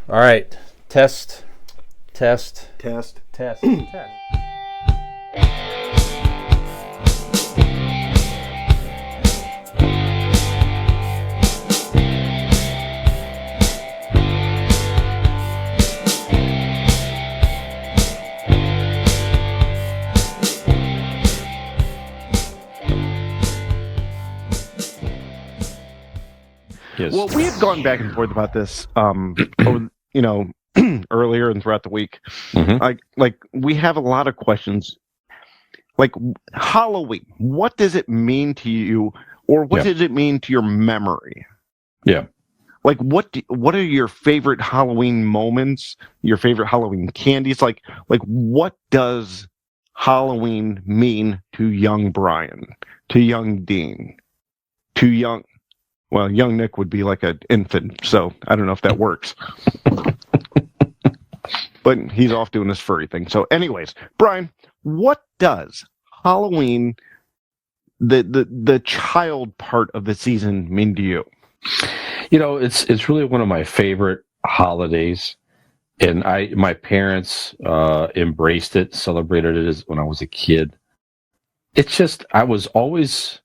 All right. Test, test, Test. test, test. Yes. Well, we had gone back and forth about this, over, earlier and throughout the week. Mhm. Like we have a lot of questions. Like Halloween, what does it mean to you, or what Yeah. does it mean to your memory? Yeah. Like what are your favorite Halloween moments? Your favorite Halloween candies? Like what does Halloween mean to young Brian, to young Dean, to young? Well, young Nick would be like an infant, so I don't know if that works. But he's off doing this furry thing. So, anyways, Brian, what does Halloween, the child part of the season, mean to you? It's really one of my favorite holidays, and my parents embraced it, celebrated it when I was a kid. It's just I was always,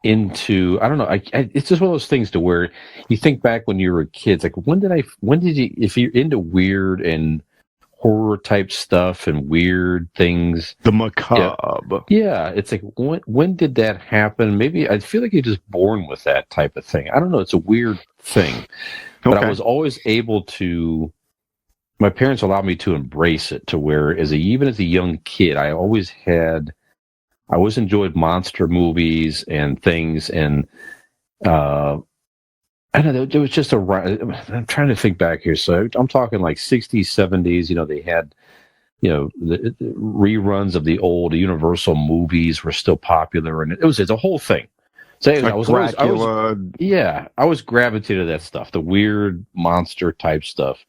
into I don't know. It's just one of those things to where you think back when you were a kid. It's like when did you if you're into weird and horror type stuff and weird things. The Yeah. macabre. Yeah, it's like when did that happen? Maybe I feel like you're just born with that type of thing. I don't know. It's a weird thing, but I Okay. was always able to. My parents allowed me to embrace it to where, even as a young kid, I always enjoyed monster movies and things, and uh, I don't know. There was just I'm trying to think back here. So I'm talking like 60s, 70s. They had the reruns of the old Universal movies were still popular, and it's a whole thing. So anyways, Like Dracula. I was gravitated to that stuff, the weird monster type stuff.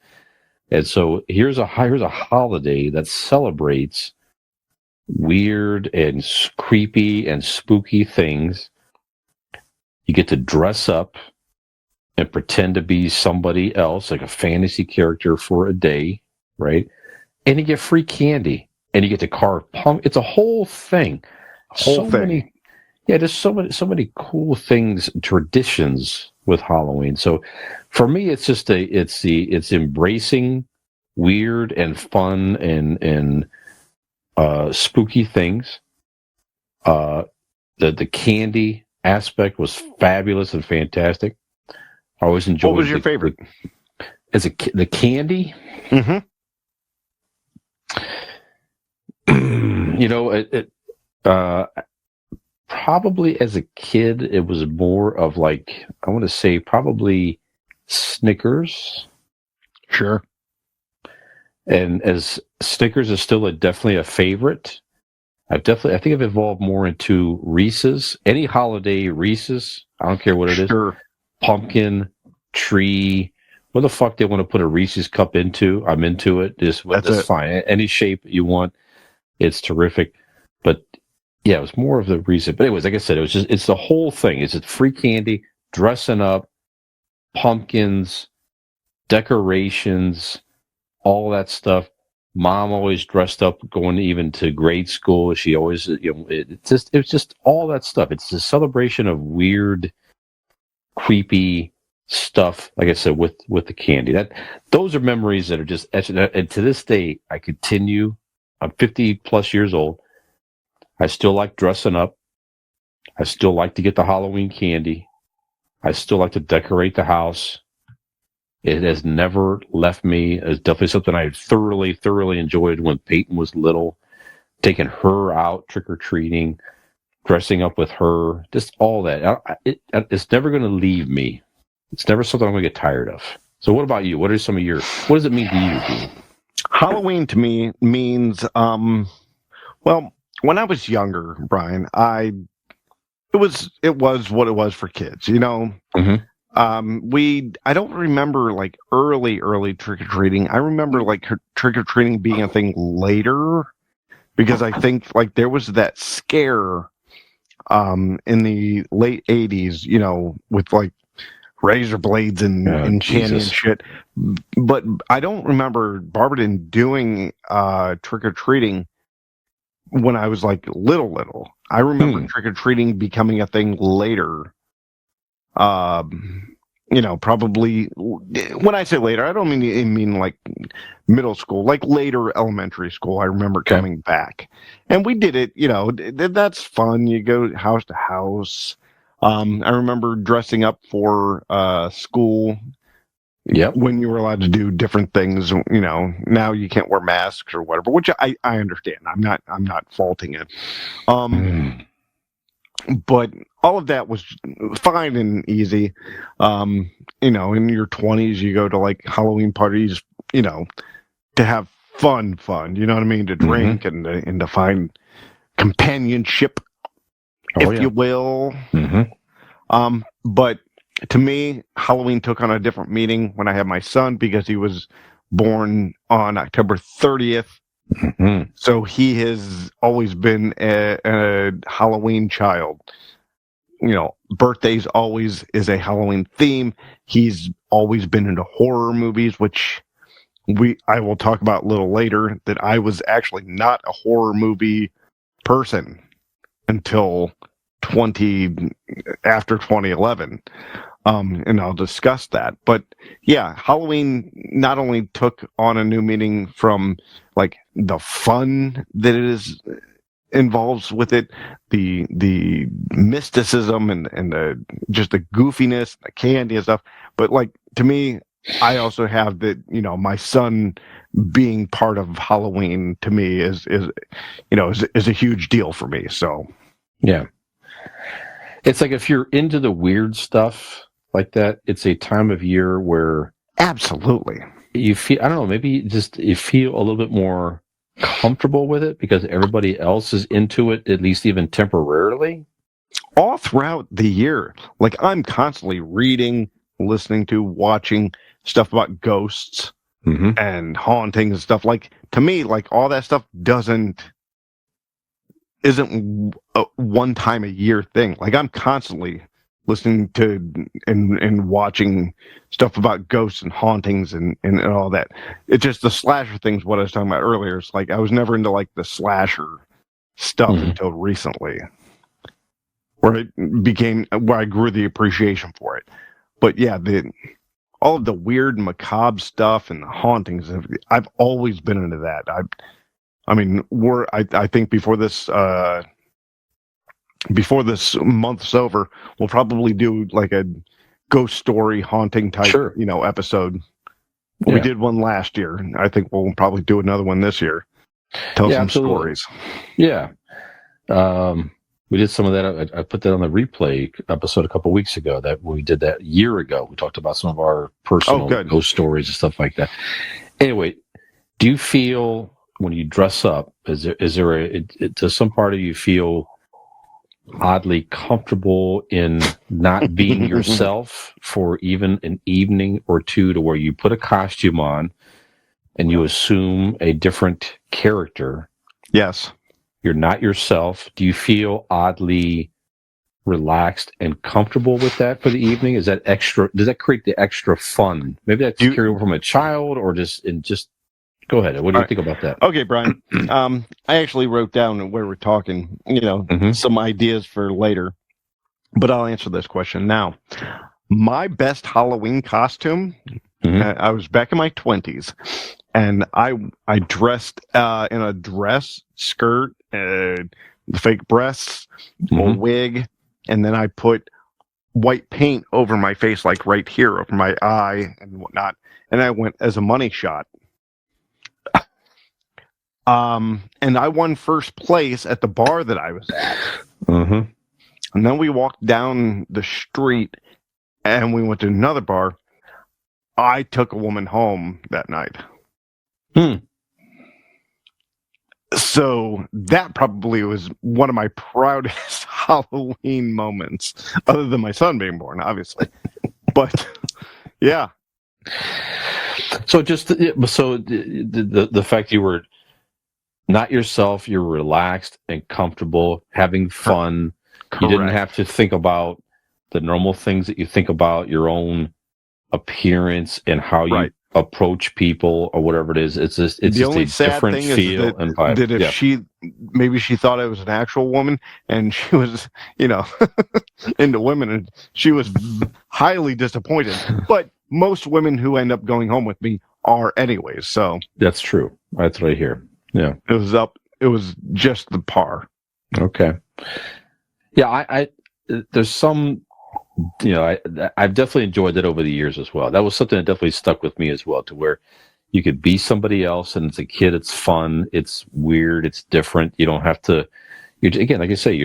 And so here's a holiday that celebrates weird and creepy and spooky things. You get to dress up and pretend to be somebody else, like a fantasy character for a day, right? And you get free candy, and you get to carve pump. It's a whole thing. Whole thing. There's so many cool things, traditions with Halloween. So for me, it's embracing weird and fun and spooky things. The candy aspect was fabulous and fantastic. I always enjoyed. What was your favorite? The candy? Mm-hmm. Probably as a kid, it was more of like, I want to say probably Snickers. Sure. And as Snickers is still definitely a favorite, I think I've evolved more into Reese's. Any holiday Reese's, I don't care what it is. Sure. Pumpkin, tree, what the fuck they want to put a Reese's cup into, I'm into it. That's fine. Any shape you want, it's terrific. But yeah, it was more of the Reese's. But anyways, like I said, it's the whole thing. It's free candy, dressing up, pumpkins, decorations, all that stuff. Mom always dressed up, going even to grade school. She always, it's just all that stuff. It's a celebration of weird, creepy stuff. Like I said, with the candy. Those are memories that are just etched. And to this day, I continue. I'm 50 plus years old. I still like dressing up. I still like to get the Halloween candy. I still like to decorate the house. It has never left me. It's definitely something I thoroughly, thoroughly enjoyed when Peyton was little. Taking her out trick-or-treating, dressing up with her, just all that. It's never going to leave me. It's never something I'm going to get tired of. So what about you? What does it mean to you, Dean? Halloween to me means, well, when I was younger, Brian, it was what it was for kids, Mm-hmm. I don't remember like early trick-or-treating. I remember like trick-or-treating being a thing later, because I think like there was that scare in the late 80s, with like razor blades and candy and shit. But I don't remember Barberton doing trick or treating when I was like little. I remember trick or treating becoming a thing later. Probably when I say later, I don't mean like middle school, like later elementary school. I remember coming back, and we did it. That's fun. You go house to house. I remember dressing up for school. Yep. When you were allowed to do different things, now you can't wear masks or whatever, which I understand. I'm not faulting it. But all of that was fine and easy. In your 20s, you go to like Halloween parties, to have fun, you know what I mean? To drink and to find companionship, if you will. But to me, Halloween took on a different meaning when I had my son because he was born on October 30th. So he has always been a Halloween child. Birthdays always is a Halloween theme. He's always been into horror movies, which I will talk about a little later, that I was actually not a horror movie person until after 2011. And I'll discuss that. But yeah, Halloween not only took on a new meaning from like the fun that it involves with it, the mysticism and the just the goofiness, the candy and stuff. But like to me, I also have that, my son being part of Halloween to me is a huge deal for me. So yeah. It's like if you're into the weird stuff like that, it's a time of year where absolutely you feel, I don't know, maybe just you feel a little bit more comfortable with it because everybody else is into it, at least even temporarily. All throughout the year, like I'm constantly reading, listening to, watching stuff about ghosts and hauntings and stuff. Like to me, like all that stuff isn't a one time a year thing. Like I'm constantly listening to and watching stuff about ghosts and hauntings and all that. It's just the slasher thing's what I was talking about earlier. It's like I was never into like the slasher stuff until recently, where I grew the appreciation for it. But yeah, all of the weird macabre stuff and the hauntings, I've always been into that. I think before this month's over, we'll probably do like a ghost story haunting type, episode. Yeah. We did one last year. I think we'll probably do another one this year. Tell some stories. Yeah. We did some of that. I put that on the replay episode a couple of weeks ago. That we did that a year ago. We talked about some of our personal ghost stories and stuff like that. Anyway, do you feel when you dress up, does some part of you feel oddly comfortable in not being yourself for even an evening or two, to where you put a costume on and you assume a different character? Yes. You're not yourself. Do you feel oddly relaxed and comfortable with that for the evening? Does that create the extra fun? Maybe that's carry over from a child, or just go ahead. What do you think about that? Okay, Brian. I actually wrote down where we're talking, some ideas for later, but I'll answer this question now. My best Halloween costume, I was back in my 20s, and I dressed in a dress, skirt, the fake breasts, a wig, and then I put white paint over my face, like right here, over my eye and whatnot, and I went as a money shot. And I won first place at the bar that I was at. And then we walked down the street and we went to another bar. I took a woman home that night. So that probably was one of my proudest Halloween moments, other than my son being born, obviously. But yeah. So the fact you were not yourself, you're relaxed and comfortable, having fun. Correct. You didn't have to think about the normal things that you think about, your own appearance and how you Right. approach people or whatever it is. It's just The only a sad different thing is feel and vibe. that if Yeah. maybe she thought I was an actual woman and she was, into women, and she was highly disappointed. But most women who end up going home with me are anyways. So That's true. That's what I hear. Yeah. it was just the par. Okay. Yeah, I there's some, I've definitely enjoyed that over the years as well. That was something that definitely stuck with me as well, to where you could be somebody else, and as a kid, it's fun, it's weird, it's different. You don't have to. Again, like I say,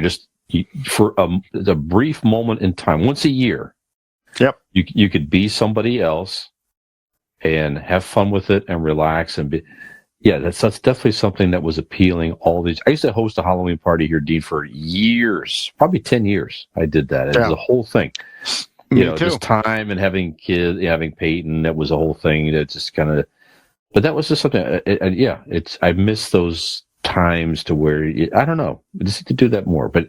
for a brief moment in time, once a year. Yep. You could be somebody else and have fun with it and relax and be. Yeah, that's definitely something that was appealing. All these, I used to host a Halloween party here, Dean, for years, probably 10 years. I did that. It was a whole thing. Me too. Just time and having kids, having Peyton. That was a whole thing. It just kind of, but that was just something. I miss those times to where I don't know. I just need to do that more. But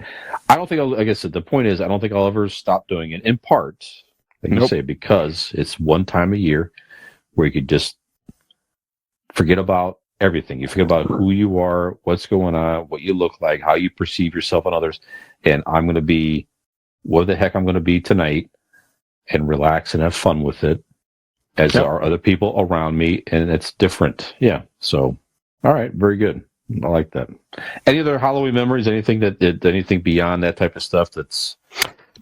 I don't think. Like I said, the point is, I don't think I'll ever stop doing it. In part, like you say, because it's one time a year where you could just forget about everything. You forget about who you are, what's going on, what you look like, how you perceive yourself and others. And I'm going to be what the heck I'm going to be tonight, and relax and have fun with it, as are other people around me. And it's different. Yeah. So, all right. Very good. I like that. Any other Halloween memories? Anything anything beyond that type of stuff that's.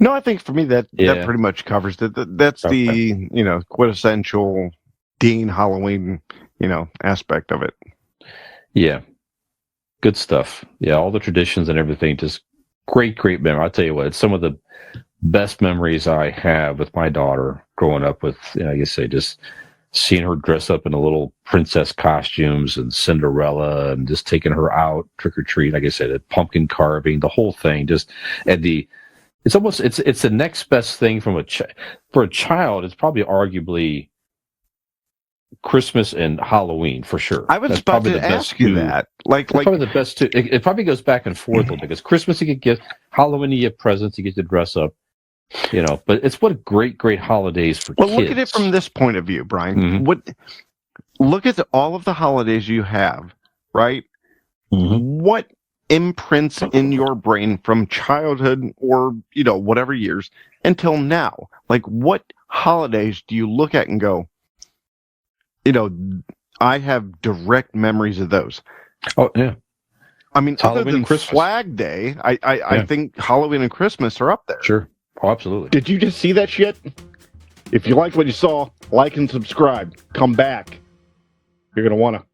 No, I think for me that pretty much covers it. That's the, quintessential Dean Halloween, aspect of it. Yeah. Good stuff. Yeah. All the traditions and everything. Just great memory. I'll tell you what, it's some of the best memories I have with my daughter growing up with, like I say, just seeing her dress up in the little princess costumes and Cinderella, and just taking her out trick or treat. Like I said, the pumpkin carving, the whole thing. It's the next best thing for a child. It's probably arguably Christmas and Halloween for sure. I was about to ask you that. Like probably the best two. It probably goes back and forth a little bit, because Christmas you get gifts, Halloween you get presents, you get to dress up. But it's what great holidays for kids. Well, look at it from this point of view, Brian. Mm-hmm. Look at all of the holidays you have, right? Mm-hmm. What imprints in your brain from childhood or, whatever years until now? Like, what holidays do you look at and go, I have direct memories of those? Oh, yeah. I mean, other Halloween than and Christmas. Flag Day, I think Halloween and Christmas are up there. Sure. Oh, absolutely. Did you just see that shit? If you liked what you saw, like and subscribe. Come back. You're going to want to.